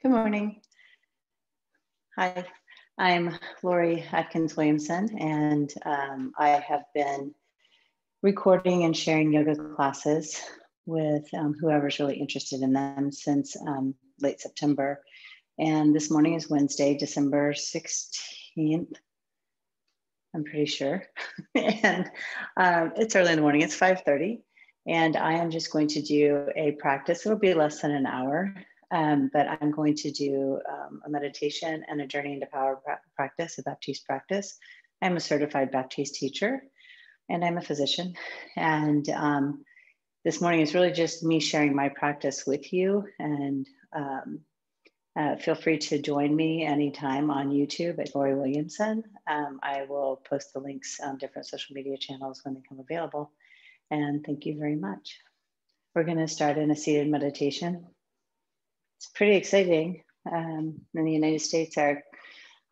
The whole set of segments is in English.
Good morning. Hi, I'm Lori Atkins Williamson, and I have been recording and sharing yoga classes with whoever's really interested in them since late September. And this morning is Wednesday, December 16th, I'm pretty sure. And it's early in the morning, it's 5:30. And I am just going to do a practice. It'll be less than an hour. But I'm going to do a meditation and a journey into power practice, a Baptiste practice. I'm a certified Baptiste teacher and I'm a physician. And this morning is really just me sharing my practice with you. And feel free to join me anytime on YouTube at Lori Williamson. I will post the links on different social media channels when they come available. And thank you very much. We're going to start in a seated meditation. It's pretty exciting. In the United States, our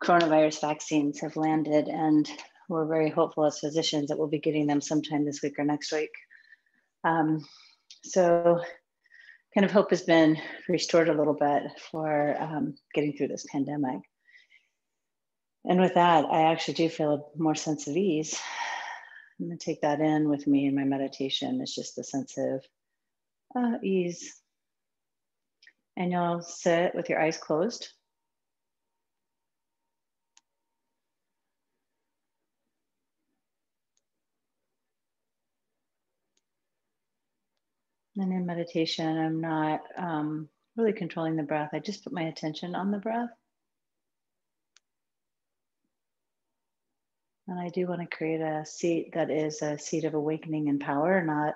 coronavirus vaccines have landed, and we're very hopeful as physicians that we'll be getting them sometime this week or next week. So kind of hope has been restored a little bit for getting through this pandemic. And with that, I actually do feel a more sense of ease. I'm going to take that in with me in my meditation. It's just a sense of ease. And you'll sit with your eyes closed. And in meditation, I'm not really controlling the breath. I just put my attention on the breath. And I do want to create a seat that is a seat of awakening and power, not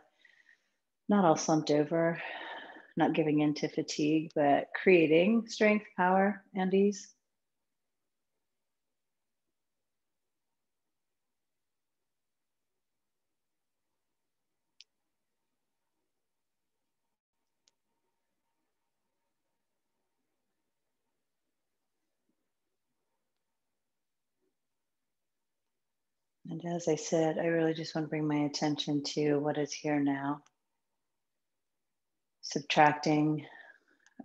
all slumped over, not giving in to fatigue, but creating strength, power, and ease. And as I sit, I really just want to bring my attention to what is here now. Subtracting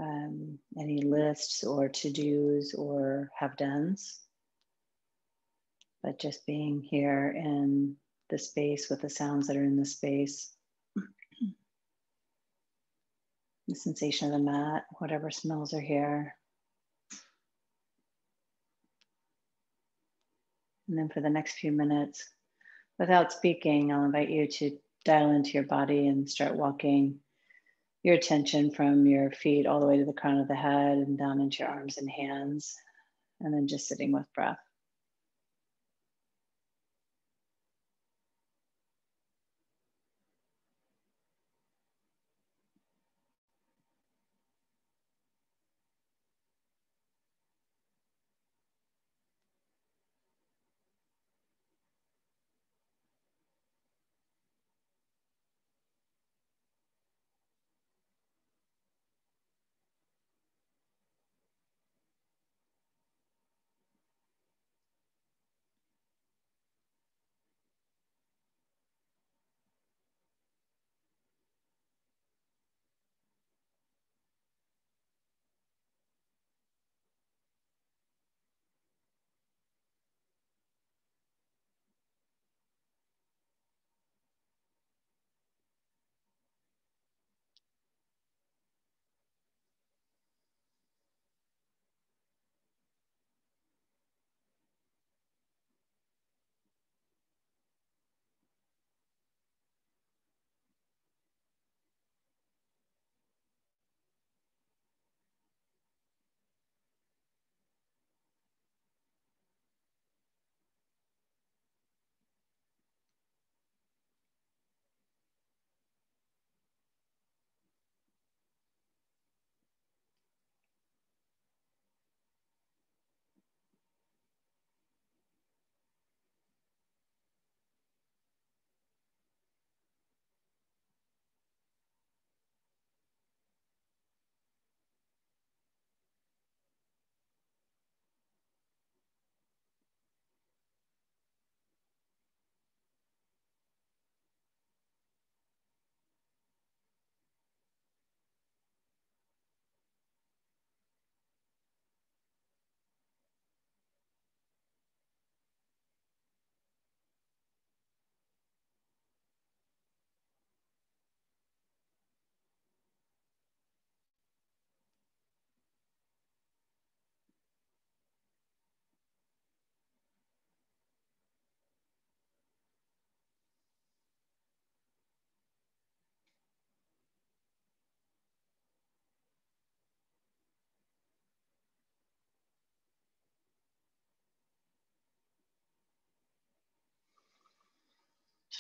any lists or to-dos or have-dones, but just being here in the space with the sounds that are in the space. The sensation of the mat, whatever smells are here. And then for the next few minutes, without speaking, I'll invite you to dial into your body and start walking your attention from your feet all the way to the crown of the head and down into your arms and hands, and then just sitting with breath.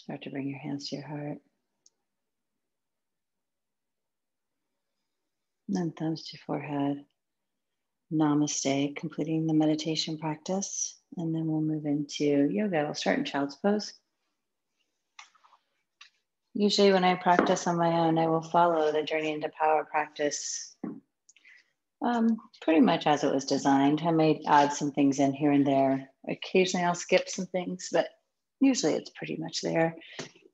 Start to bring your hands to your heart. And then thumbs to forehead. Namaste, completing the meditation practice. And then we'll move into yoga. We'll start in child's pose. Usually when I practice on my own, I will follow the Journey into Power practice pretty much as it was designed. I may add some things in here and there. Occasionally I'll skip some things, but usually it's pretty much there.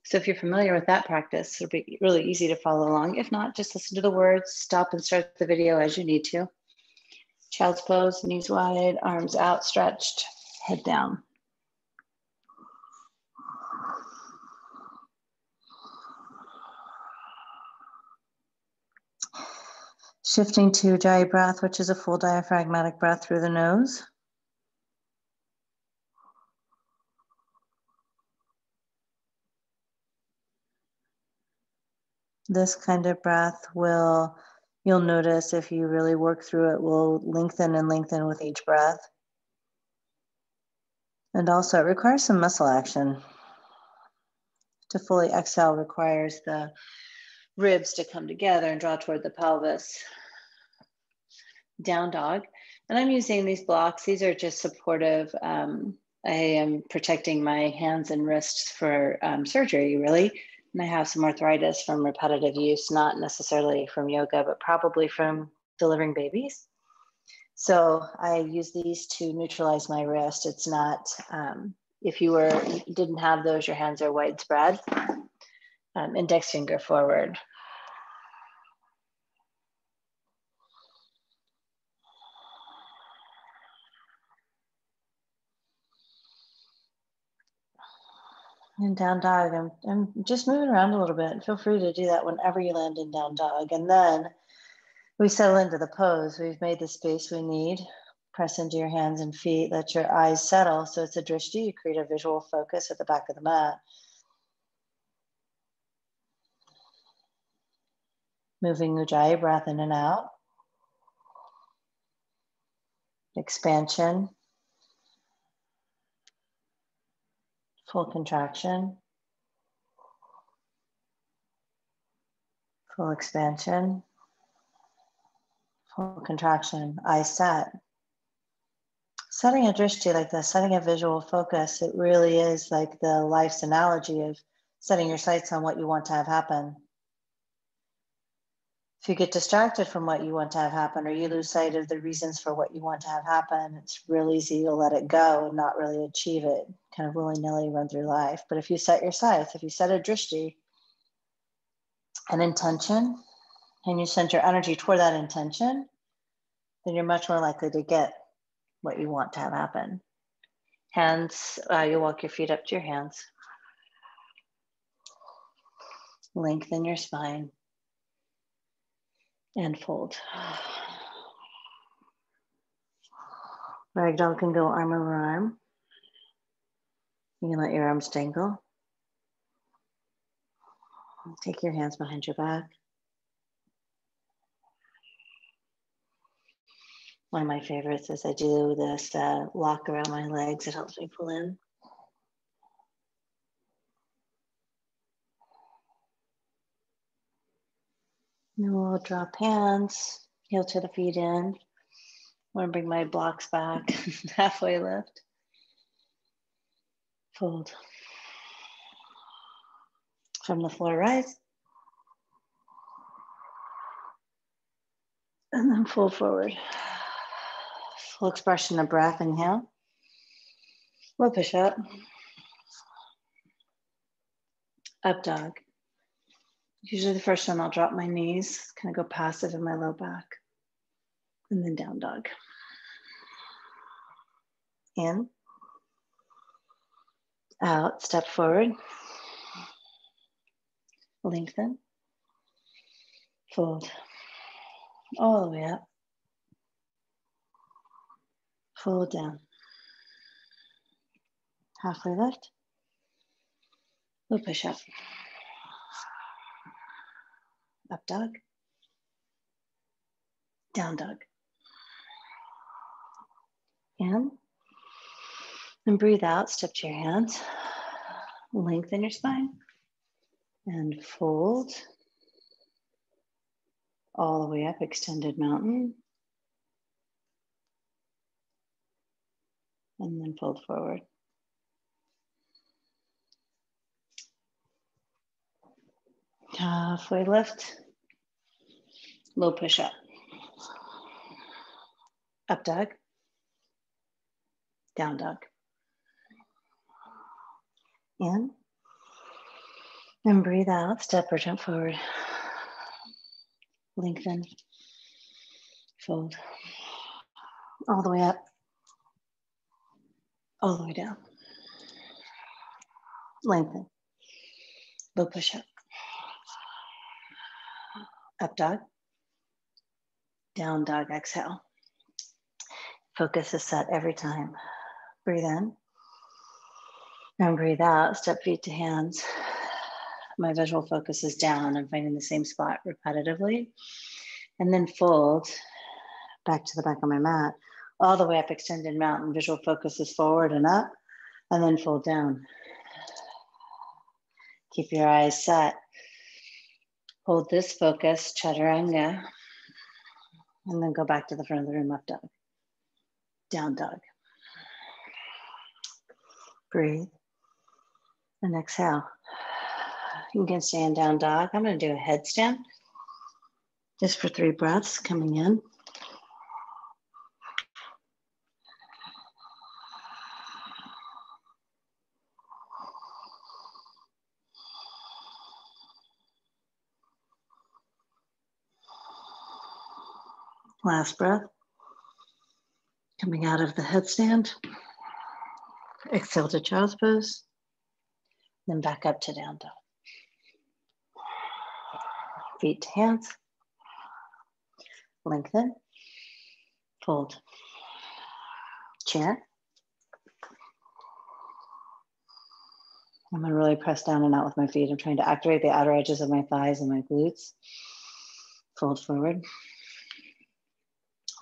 So if you're familiar with that practice, it'll be really easy to follow along. If not, just listen to the words, stop and start the video as you need to. Child's pose, knees wide, arms outstretched, head down. Shifting to Ujjayi breath, which is a full diaphragmatic breath through the nose. This kind of breath will, you'll notice if you really work through it, will lengthen and lengthen with each breath. And also it requires some muscle action. To fully exhale requires the ribs to come together and draw toward the pelvis. Down dog. And I'm using these blocks. These are just supportive. I am protecting my hands and wrists for surgery, really. And I have some arthritis from repetitive use, not necessarily from yoga, but probably from delivering babies. So I use these to neutralize my wrist. It's not, if you didn't have those, your hands are widespread. Index finger forward. And down dog, I'm just moving around a little bit. Feel free to do that whenever you land in down dog. And then we settle into the pose. We've made the space we need. Press into your hands and feet. Let your eyes settle. So it's a drishti. You create a visual focus at the back of the mat. Moving Ujjayi breath in and out. Expansion. Full contraction. Full expansion. Full contraction. Eyes set. Setting a drishti like this, setting a visual focus, it really is like the life's analogy of setting your sights on what you want to have happen. If you get distracted from what you want to have happen, or you lose sight of the reasons for what you want to have happen, it's real easy to let it go and not really achieve it, kind of willy-nilly run through life. But if you set your sights, if you set a drishti, an intention, and you send your energy toward that intention, then you're much more likely to get what you want to have happen. Hands, you'll walk your feet up to your hands. Lengthen your spine and fold. Ragdoll can go arm over arm. You can let your arms dangle. Take your hands behind your back. One of my favorites is I do this lock around my legs. It helps me pull in. And we'll drop hands, heel to the feet in. I want to bring my blocks back, halfway lift. Fold. From the floor, rise. And then fold forward. Full expression of breath, inhale. We'll push up. Up dog. Usually the first time I'll drop my knees, kind of go passive in my low back. And then down dog. In. Out, step forward. Lengthen. Fold. All the way up. Fold down. Halfway lift. We'll push up. Up dog. Down dog. In. And breathe out, step to your hands. Lengthen your spine and fold all the way up, extended mountain. And then fold forward. Halfway lift, low push up. Up dog, down dog. In, and breathe out, step or jump forward. Lengthen, fold, all the way up, all the way down. Lengthen, low push up. Up dog, down dog, exhale. Focus is set every time. Breathe in and breathe out, step feet to hands. My visual focus is down. I'm finding the same spot repetitively. And then fold back to the back of my mat, all the way up, extended mountain. Visual focus is forward and up, and then fold down. Keep your eyes set. Hold this focus, chaturanga, and then go back to the front of the room, up dog, down dog. Breathe and exhale. You can stand down dog. I'm going to do a headstand just for 3 breaths coming in. Last breath. Coming out of the headstand. Exhale to child's pose. Then back up to down dog. Feet to hands. Lengthen. Fold. Chair. I'm going to really press down and out with my feet. I'm trying to activate the outer edges of my thighs and my glutes. Fold forward.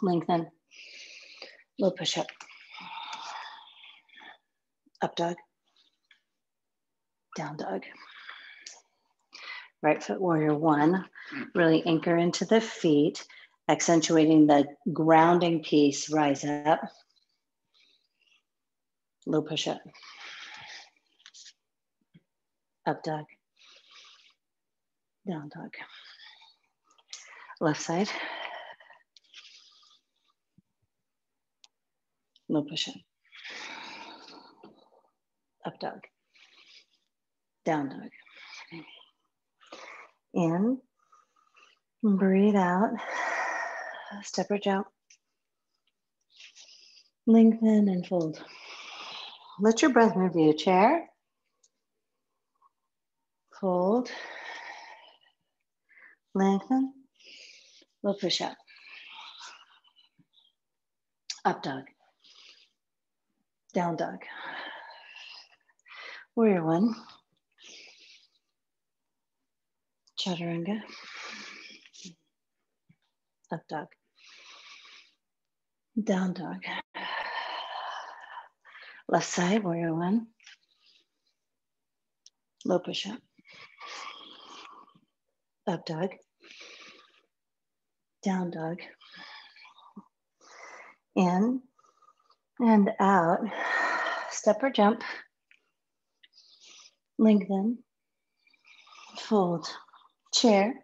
Lengthen. Low push up. Up dog. Down dog. Right foot warrior 1. Really anchor into the feet, accentuating the grounding piece. Rise up. Low push up. Up dog. Down dog. Left side. Low push up. Up dog. Down dog. In. Breathe out. Step or jump. Lengthen and fold. Let your breath move you. Chair. Fold. Lengthen. Low push up. Up dog. Down dog. Warrior 1. Chaturanga. Up dog. Down dog. Left side, warrior 1. Low push up. Up dog. Down dog. In and out. Step or jump. Lengthen. Fold. Chair.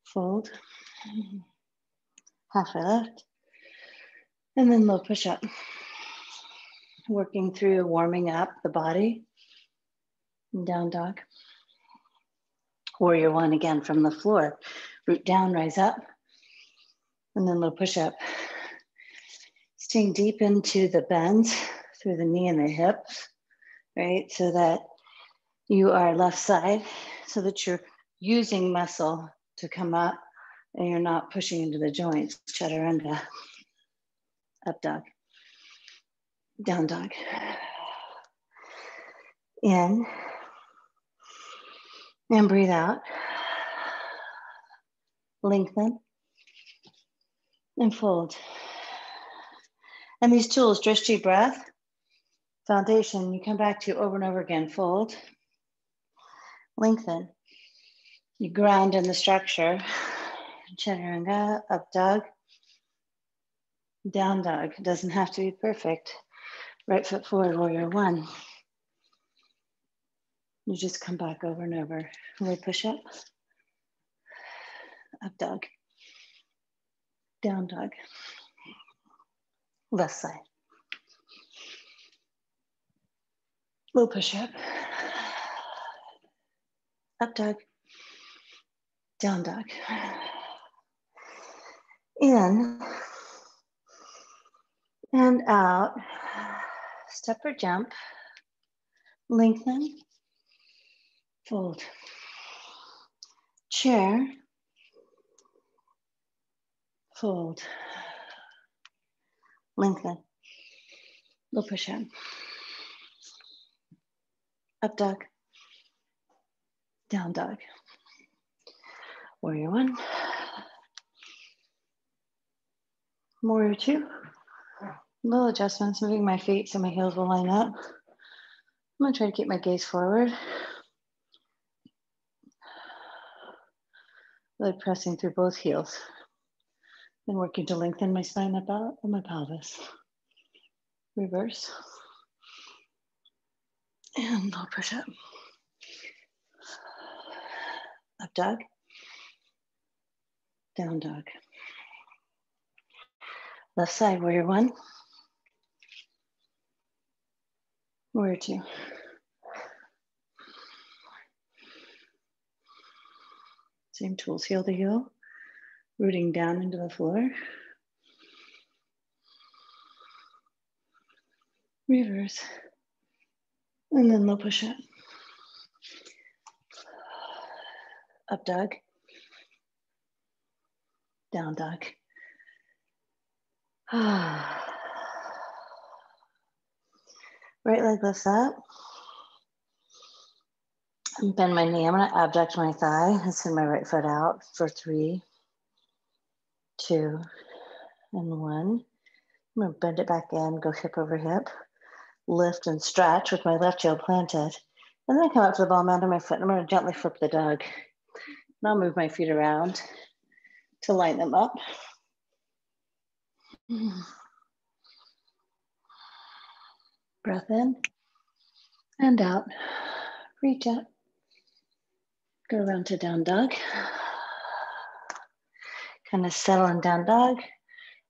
Fold. Halfway lift. And then low push up. Working through warming up the body. Down dog. Warrior 1 again from the floor. Root down, rise up. And then low push up. Staying deep into the bends through the knee and the hips, right? So that you are left side, so that you're using muscle to come up and you're not pushing into the joints. Chaturanga. Up dog. Down dog. In. And breathe out. Lengthen. And fold. And these tools, Drishti breath, Foundation, you come back to over and over again, fold, lengthen. You ground in the structure, chaturanga, up dog, down dog. It doesn't have to be perfect. Right foot forward, warrior one. You just come back over and over. Forward push up dog, down dog, left side. Low push up dog, down dog. In and out, step or jump, lengthen, fold. Chair, fold, lengthen, low push up dog, down dog. Warrior one, warrior two. Little adjustments, moving my feet so my heels will line up. I'm gonna try to keep my gaze forward. Really pressing through both heels. Then working to lengthen my spine up out of my pelvis. Reverse. And low push up dog, down dog. Left side, warrior one, warrior two. Same tools, heel to heel, rooting down into the floor. Reverse. And then low push up dog, down dog. Right leg lifts up. And bend my knee. I'm gonna abduct my thigh and send my right foot out for 3, 2, and 1. I'm gonna bend it back in, go hip over hip, lift and stretch with my left heel planted. And then come up to the ball mound of my foot. And I'm gonna gently flip the dog. And I'll move my feet around to line them up. Breath in and out. Reach up. Go around to down dog. Kind of settle in down dog.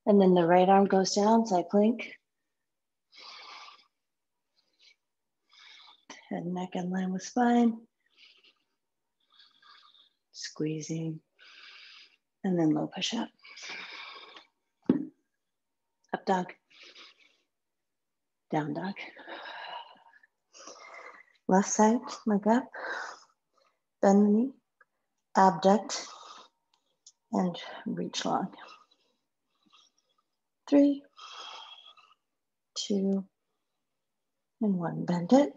And then the right arm goes down, side plank. Head and neck in line with spine. Squeezing. And then low push up dog, down dog. Left side, leg up, bend the knee, abduct, and reach long. 3, 2, and 1. Bend it,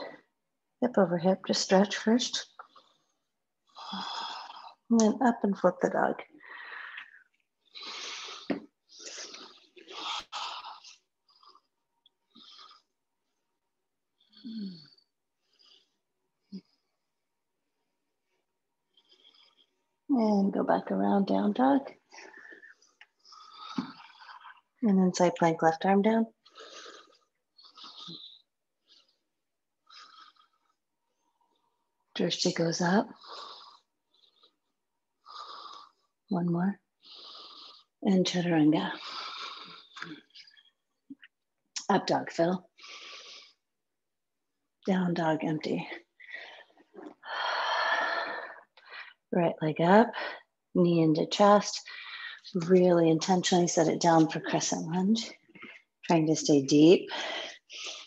hip over hip, just stretch first. And then up and flip the dog. And go back around, down dog. And then side plank, left arm down. Drishti goes up. 1 more. And chaturanga. Up dog, fill. Down dog, empty. Right leg up, knee into chest. Really intentionally set it down for crescent lunge. Trying to stay deep.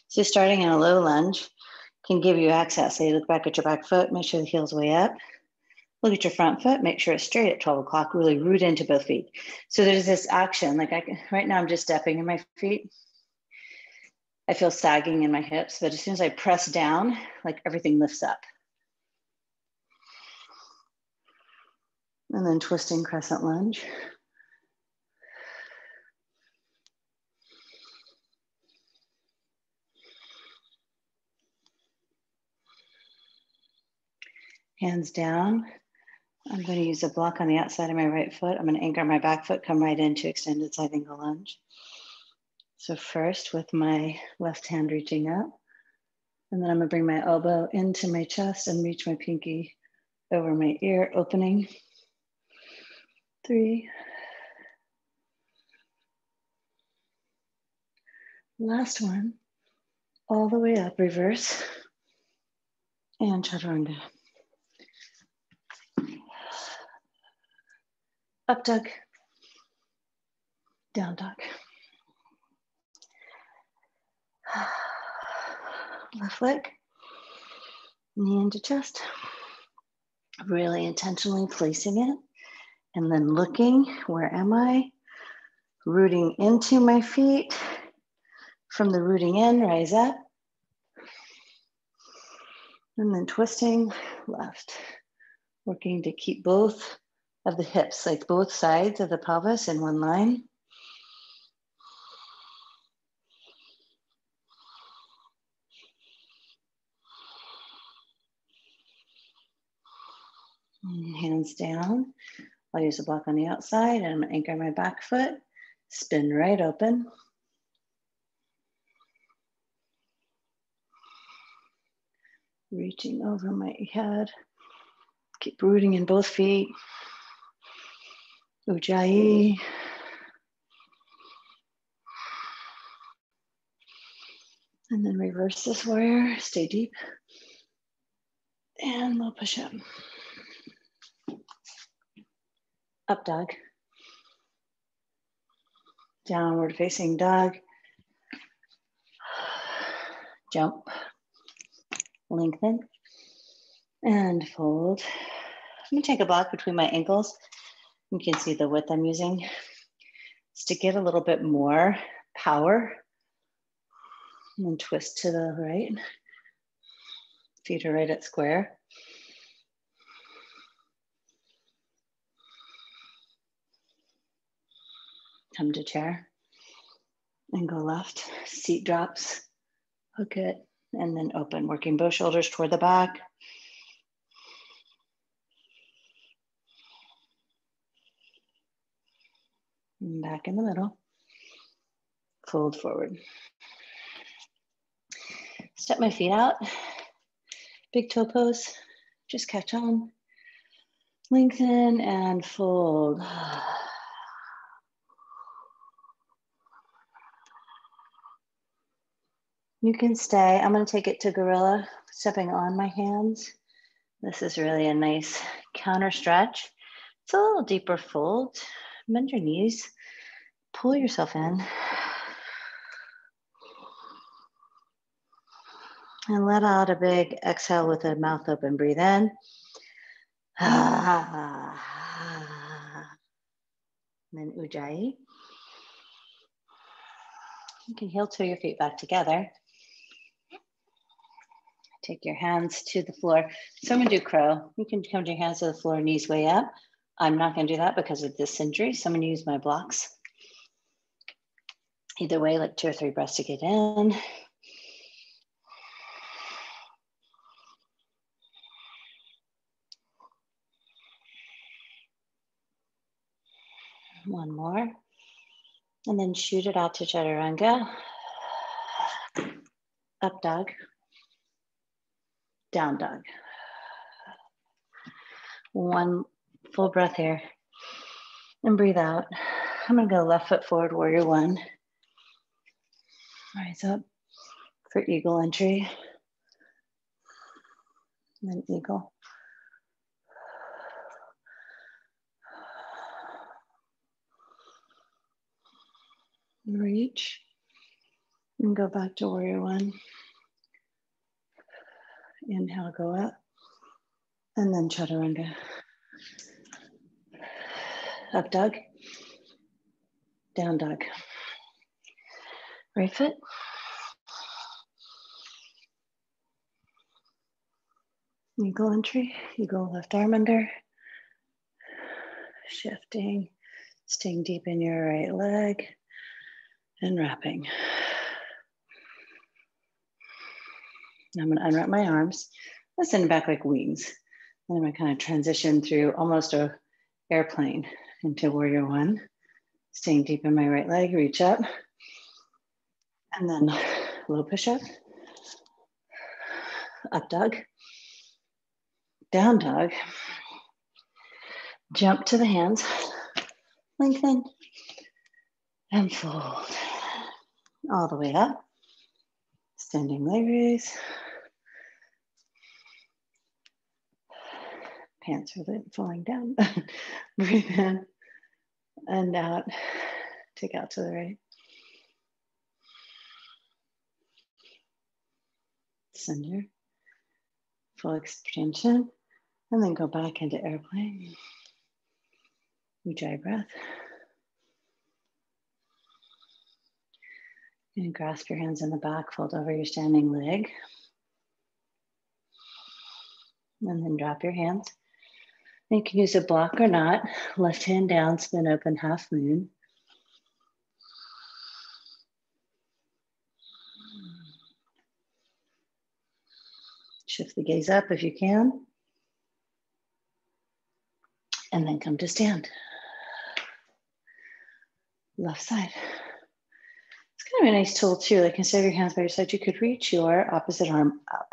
So starting in a low lunge can give you access. So you look back at your back foot, make sure the heel's way up. Look at your front foot, make sure it's straight at 12 o'clock, really root into both feet. So there's this action, like right now I'm just stepping in my feet. I feel sagging in my hips, but as soon as I press down, like everything lifts up. And then twisting crescent lunge. Hands down. I'm going to use a block on the outside of my right foot. I'm going to anchor my back foot, come right into extended side angle lunge. So first with my left hand reaching up, and then I'm going to bring my elbow into my chest and reach my pinky over my ear, opening. 3. Last one, all the way up, reverse, and chaturanga. Up dog, down dog. Left leg, knee into chest. Really intentionally placing it, and then looking, where am I? Rooting into my feet. From the rooting in, rise up. And then twisting left. Working to keep both of the hips, like both sides of the pelvis in one line. And hands down. I'll use a block on the outside and I'm gonna anchor my back foot. Spin right open. Reaching over my head. Keep rooting in both feet. Ujjayi. And then reverse this warrior, stay deep. And low push up. Up dog. Downward facing dog. Jump. Lengthen. And fold. I'm gonna take a block between my ankles. You can see the width I'm using. It's to get a little bit more power. And then twist to the right. Feet are right at square. Come to chair and go left. Seat drops, hook it, and then open, working both shoulders toward the back. And back in the middle. Fold forward. Step my feet out. Big toe pose. Just catch on. Lengthen and fold. You can stay. I'm going to take it to gorilla, stepping on my hands. This is really a nice counter stretch. It's a little deeper fold. Bend your knees. Pull yourself in. And let out a big exhale with the mouth open. Breathe in. And then Ujjayi. You can heel toe your feet back together. Take your hands to the floor. So I'm gonna do crow. You can come to your hands to the floor, knees way up. I'm not gonna do that because of this injury. So I'm gonna use my blocks. Either way, like 2 or 3 breaths to get in. One more. And then shoot it out to chaturanga. Up dog. Down dog. One full breath here. And breathe out. I'm gonna go left foot forward, warrior 1. Rise up for eagle entry. And then eagle. Reach. And go back to warrior 1. Inhale, go up. And then chaturanga. Up dog. Down dog. Right foot. Eagle entry. Eagle left arm under. Shifting. Staying deep in your right leg. And wrapping. I'm going to unwrap my arms. I send back like wings. And I'm going to kind of transition through almost a airplane into warrior one. Staying deep in my right leg, reach up. And then low push-up. Up dog. Down dog. Jump to the hands. Lengthen. And fold. All the way up. Standing leg raise. Pants are falling down. Breathe in and out. Take out to the right. Center. Full extension. And then go back into airplane. Ujjayi breath. And grasp your hands in the back, fold over your standing leg. And then drop your hands. You can use a block or not. Left hand down, spin open, half moon. Shift the gaze up if you can. And then come to stand. Left side. It's kind of a nice tool too. Like instead of your hands by your side, you could reach your opposite arm up.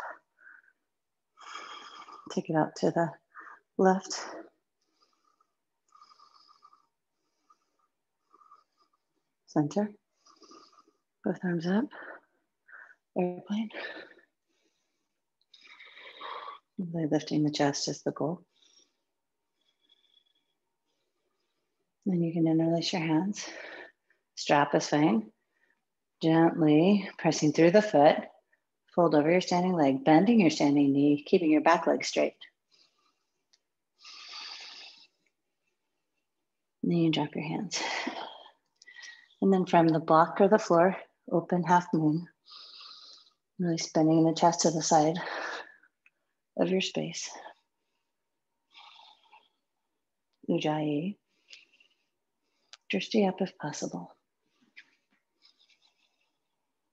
Take it out to the left. Center. Both arms up. Airplane. Really lifting the chest is the goal. Then you can interlace your hands. Strap is fine. Gently pressing through the foot. Fold over your standing leg, bending your standing knee, keeping your back leg straight. And then you drop your hands. And then from the block or the floor, open half moon. Really spinning the chest to the side of your space. Ujjayi. Drishti up if possible.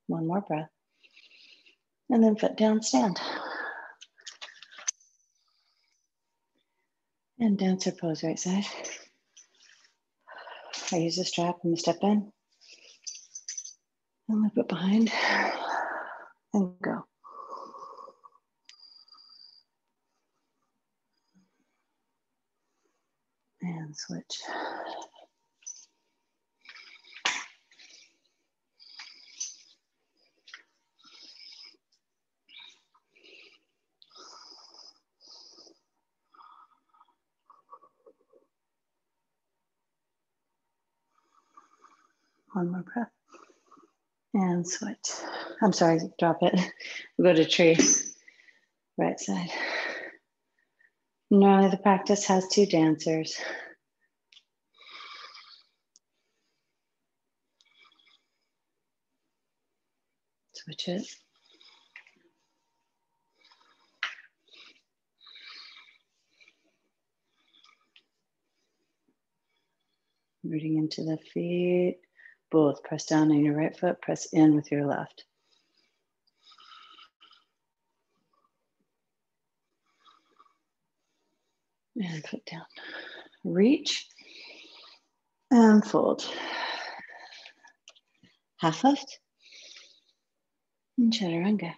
One more breath. And then foot down, stand. And dancer pose, right side. I use a strap and the step in. And loop it behind. And go. And switch. One more breath. And switch. I'm sorry, drop it. We'll go to tree. Right side. Normally the practice has two dancers. Switch it. Rooting into the feet. Both press down on your right foot, press in with your left. And foot down. Reach and fold. Half lift. And chaturanga.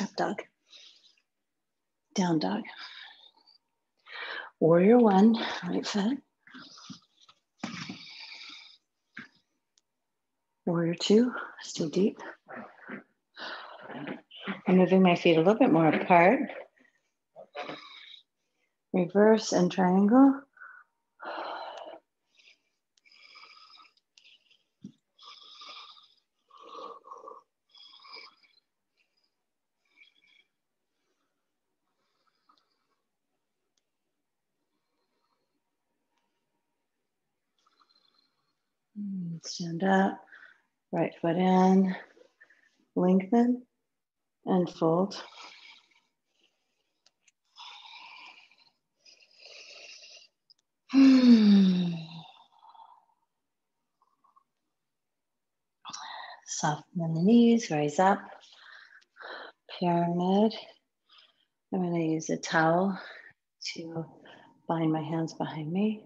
Up dog. Down dog. Warrior one, right foot. Warrior two, stay deep. I'm moving my feet a little bit more apart. Reverse and triangle. Stand up, right foot in, lengthen and fold. Soften the knees, rise up, pyramid, I'm going to use a towel to bind my hands behind me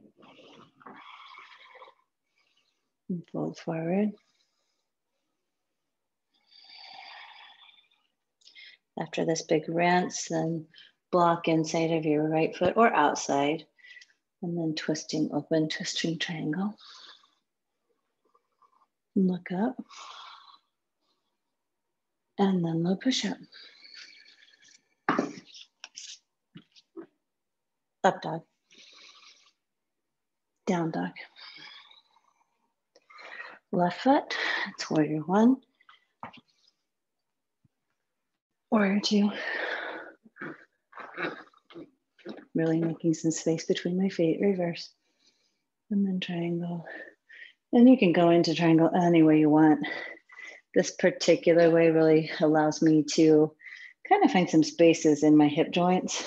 and fold forward. After this big rinse, then block inside of your right foot or outside, and then twisting open, twisting triangle. Look up, and then low push-up. Up dog, down dog. Left foot, it's warrior one, warrior two. Really making some space between my feet, reverse, and then triangle. And you can go into triangle any way you want. This particular way really allows me to kind of find some spaces in my hip joints.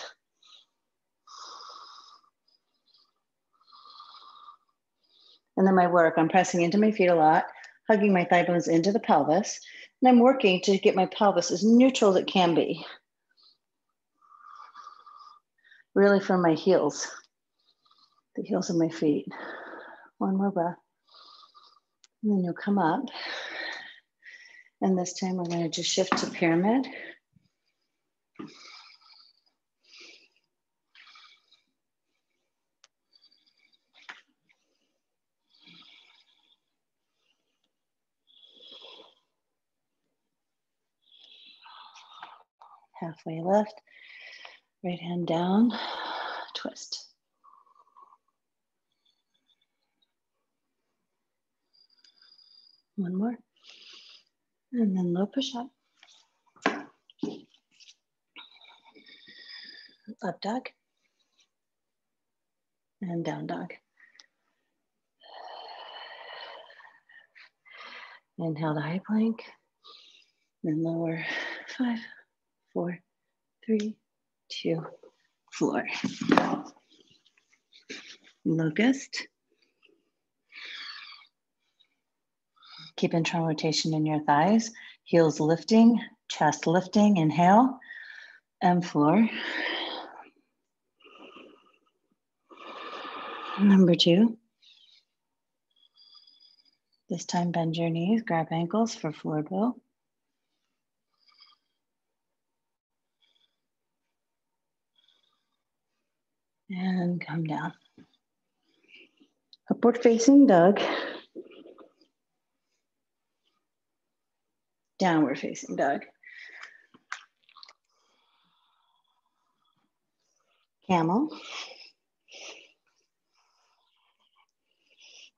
And then my work, I'm pressing into my feet a lot, hugging my thigh bones into the pelvis. And I'm working to get my pelvis as neutral as it can be. Really from my heels, the heels of my feet. One more breath. And then you'll come up. And this time we're going to just shift to pyramid. Halfway left, right hand down, twist. One more. And then low push up. Up dog. And down dog. Inhale to high plank. Then lower. 5, 4, 3, 2, floor. Locust. Keep internal rotation in your thighs. Heels lifting, chest lifting. Inhale. And floor. Number 2. This time bend your knees, grab ankles for floor bow. And come down. Upward facing dog. Downward facing dog. Camel.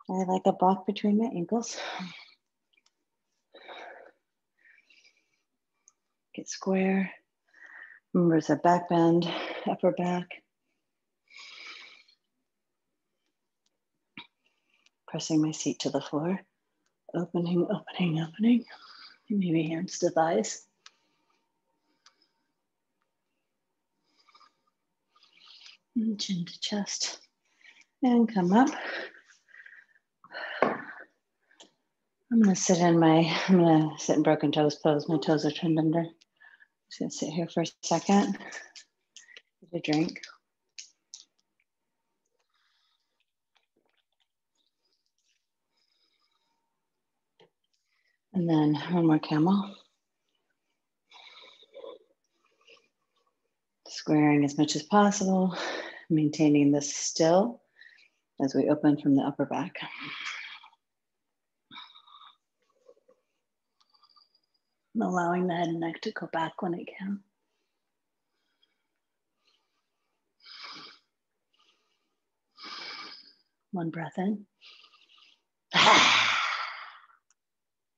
I like a block between my ankles. Get square. Remember, it's a back bend, upper back. Pressing my seat to the floor. Opening, opening, opening. Maybe hands to thighs. And chin to chest. And come up. I'm gonna sit in broken toes pose. My toes are turned under. Just gonna sit here for a second. Get a drink. And then one more camel. Squaring as much as possible, maintaining this still as we open from the upper back. And allowing the head and neck to go back when it can. One breath in.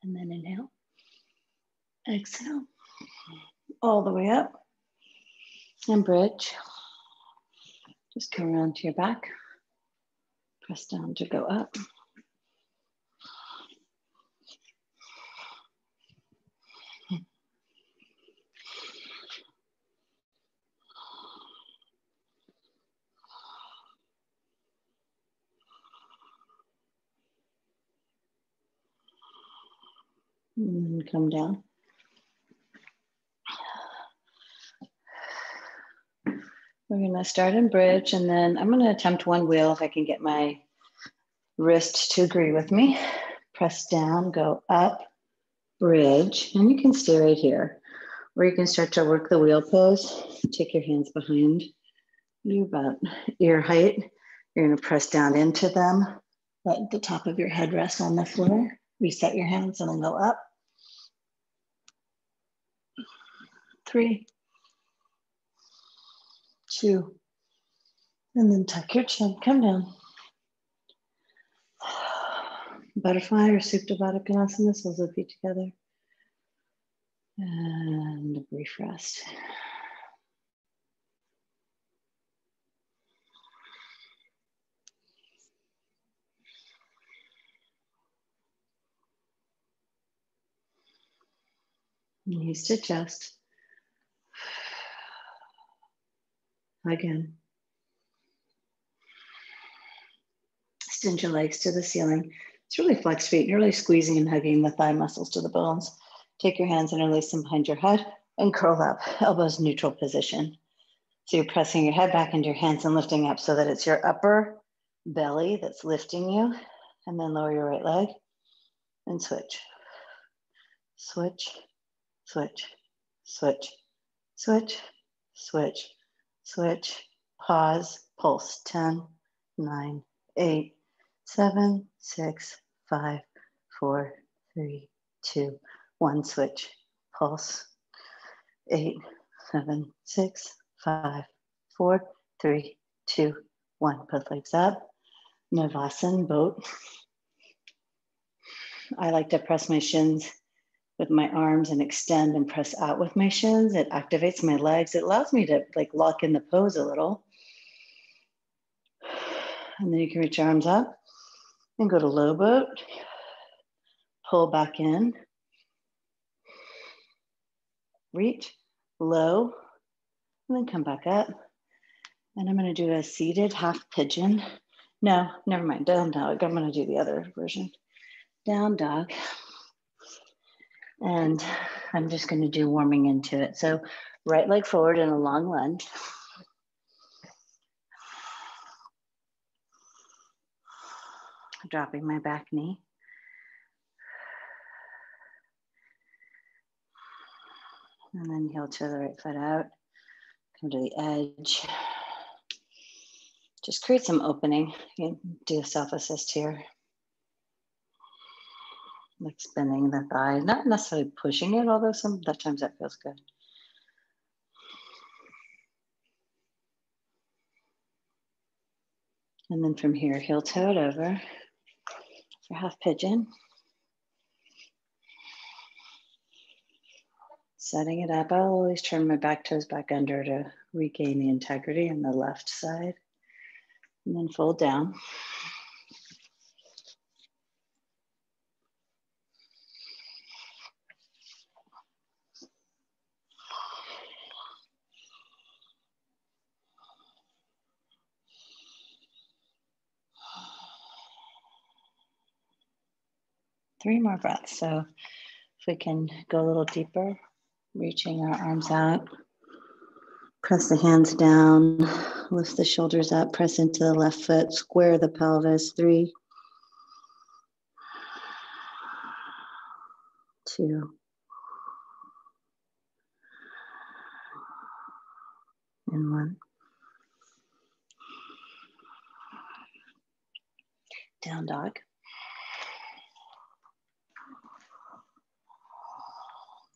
And then inhale. Exhale. All the way up. And bridge. Just come around to your back. Press down to go up. And come down. We're gonna start in bridge, and then I'm gonna attempt one wheel if I can get my wrist to agree with me. Press down, go up, bridge, and you can stay right here. Or you can start to work the wheel pose. Take your hands behind you about ear height. You're gonna press down into them. Let the top of your head rest on the floor. Reset your hands and then go up. 3, 2, and then tuck your chin, come down. Butterfly or Supta Baddha Konasana, soles of feet together. And a brief rest. Knees to chest. Again. Extend your legs to the ceiling. It's really flexed feet. You're really squeezing and hugging the thigh muscles to the bones. Take your hands and release them behind your head and curl up, elbows neutral position. So you're pressing your head back into your hands and lifting up so that it's your upper belly that's lifting you. And then lower your right leg and switch. Switch, switch, switch, switch, switch, switch, pause, pulse. 10, 9, 8, 7, 6, 5, 4, 3, 2, 1. Switch, pulse. 8, 7, 6, 5, 4, 3, 2, 1. Both legs up. Navasana, boat. I like to press my shins with my arms and extend and press out with my shins. It activates my legs. It allows me to like lock in the pose a little. And then you can reach your arms up and go to low boat. Pull back in. Reach, low, and then come back up. And I'm going to do a seated half pigeon. No, never mind, down dog. I'm going to do the other version. Down dog. And I'm just going to do warming into it. So right leg forward in a long lunge. Dropping my back knee. And then heel to the right foot out. Come to the edge. Just create some opening. You can do a self-assist here. Like spinning the thigh, not necessarily pushing it, although sometimes that feels good. And then from here, heel toe it over for half pigeon. Setting it up, I'll always turn my back toes back under to regain the integrity on the left side. And then fold down. Three more breaths. So if we can go a little deeper, reaching our arms out. Press the hands down, lift the shoulders up, press into the left foot, square the pelvis. 3, 2, and 1. Down dog.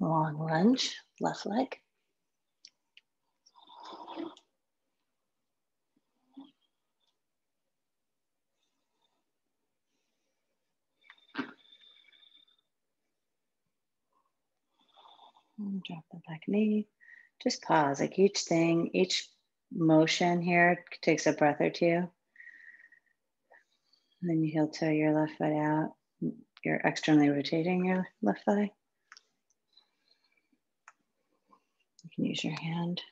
Long lunge, left leg. And drop the back knee. Just pause, like each thing, each motion here takes a breath or two. And then you heel toe your left foot out. You're externally rotating your left thigh. You can use your hand.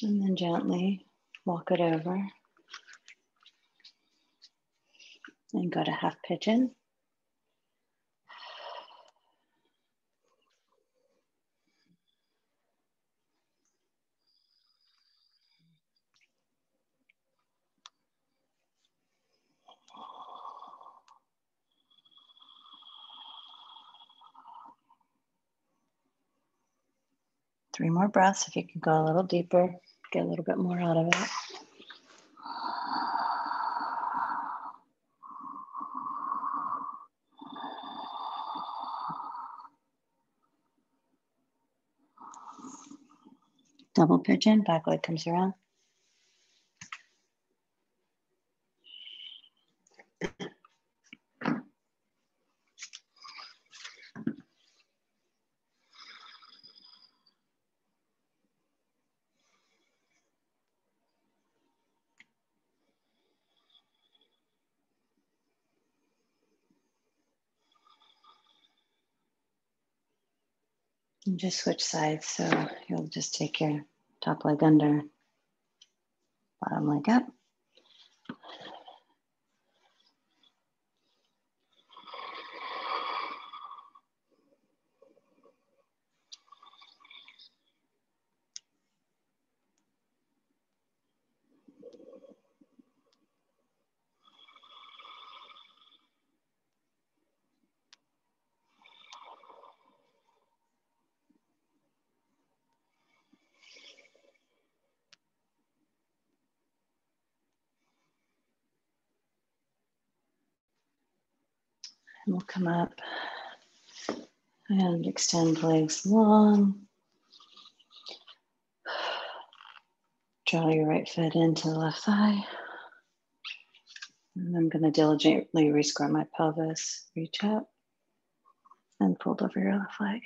And then gently walk it over. And go to half pigeon. Three more breaths. If you can go a little deeper, get a little bit more out of it. Double pigeon, back leg comes around. And just switch sides. So you'll just take your top leg under, bottom leg up. And we'll come up and extend legs long. Draw your right foot into the left thigh. And I'm going to diligently resquare my pelvis. Reach up and fold over your left leg.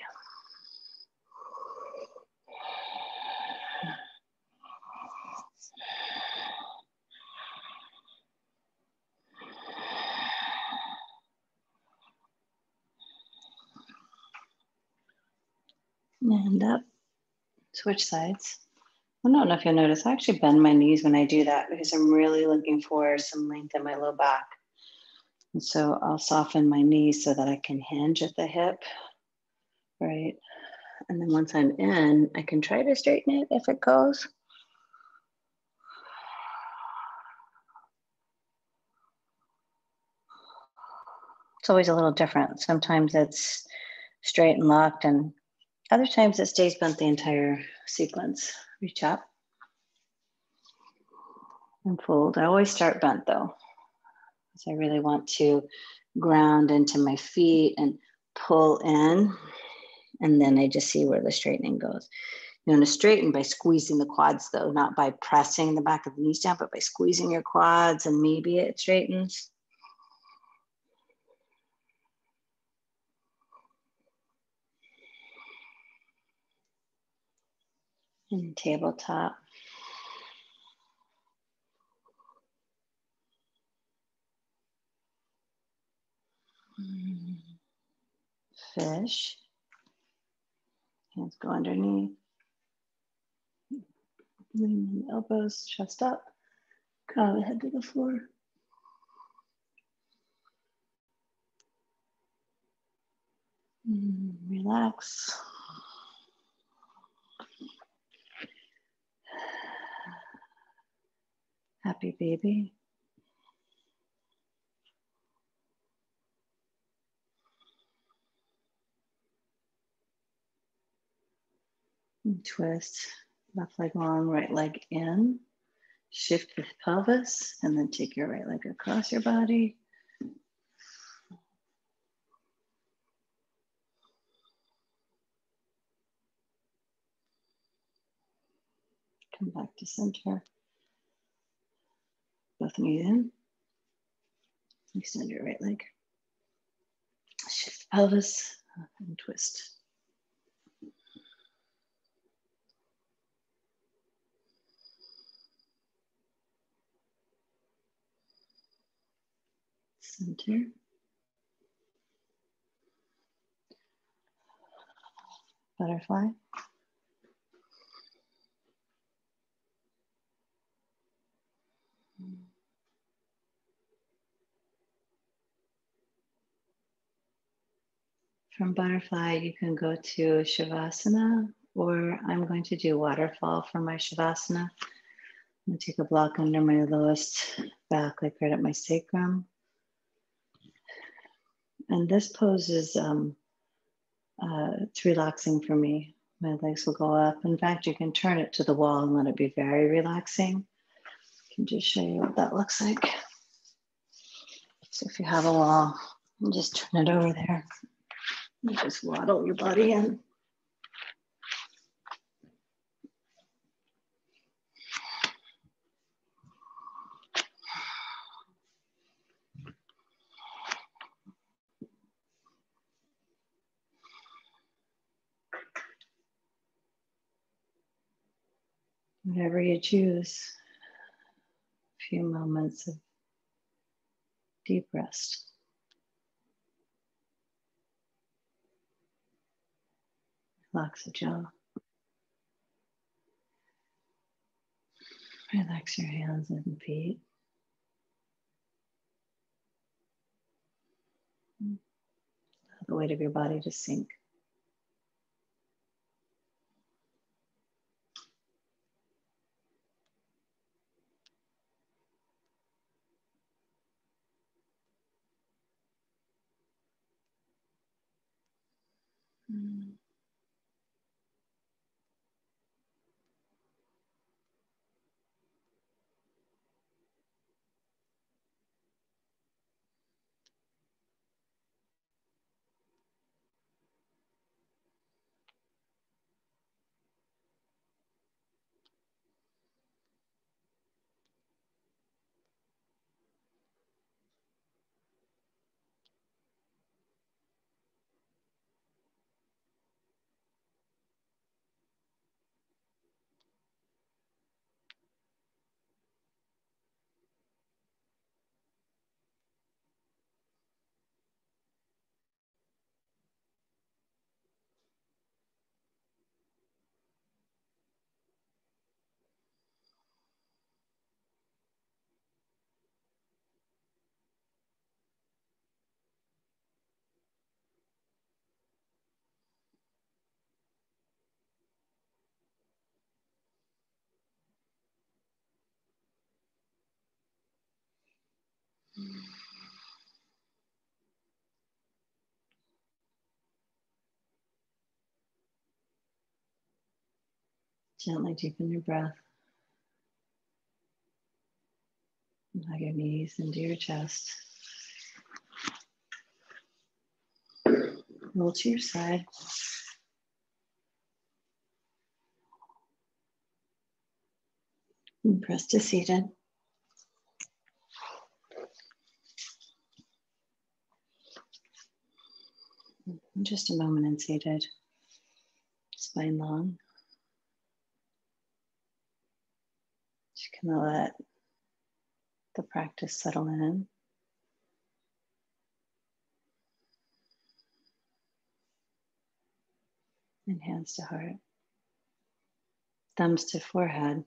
And up, switch sides. I don't know if you'll notice, I actually bend my knees when I do that because I'm really looking for some length in my low back. And so I'll soften my knees so that I can hinge at the hip, right? And then once I'm in, I can try to straighten it if it goes. It's always a little different. Sometimes it's straight and locked, and other times it stays bent the entire sequence. Reach up and fold. I always start bent though, because I really want to ground into my feet and pull in, and then I just see where the straightening goes. You want to straighten by squeezing the quads though, not by pressing the back of the knees down, but by squeezing your quads, and maybe it straightens. And tabletop. Fish. Hands go underneath. Lean the elbows, chest up. Crown the head to the floor. Relax. Happy baby. And twist, left leg long, right leg in. Shift the pelvis, and then take your right leg across your body. Come back to center. Both knees in. Extend your right leg. Shift the pelvis and twist. Center. Butterfly. From butterfly, you can go to Shavasana, or I'm going to do waterfall for my Shavasana. I'm going to take a block under my lowest back, like right at my sacrum. And this pose is it's relaxing for me. My legs will go up. In fact, you can turn it to the wall and let it be very relaxing. I can just show you what that looks like. So if you have a wall, you just turn it over there. You just waddle your body in. Whatever you choose, a few moments of deep rest. Relax the jaw. Relax your hands and feet. Allow the weight of your body to sink. Gently deepen your breath. Allow your knees into your chest. Roll to your side. And press to seated. Just a moment and seated. Spine long. Just gonna let the practice settle in. And hands to heart. Thumbs to forehead.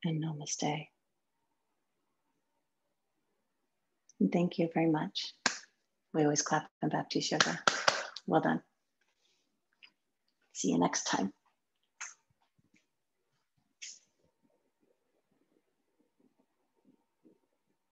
And namaste. And thank you very much. We always clap in Baptiste yoga. Well done. See you next time.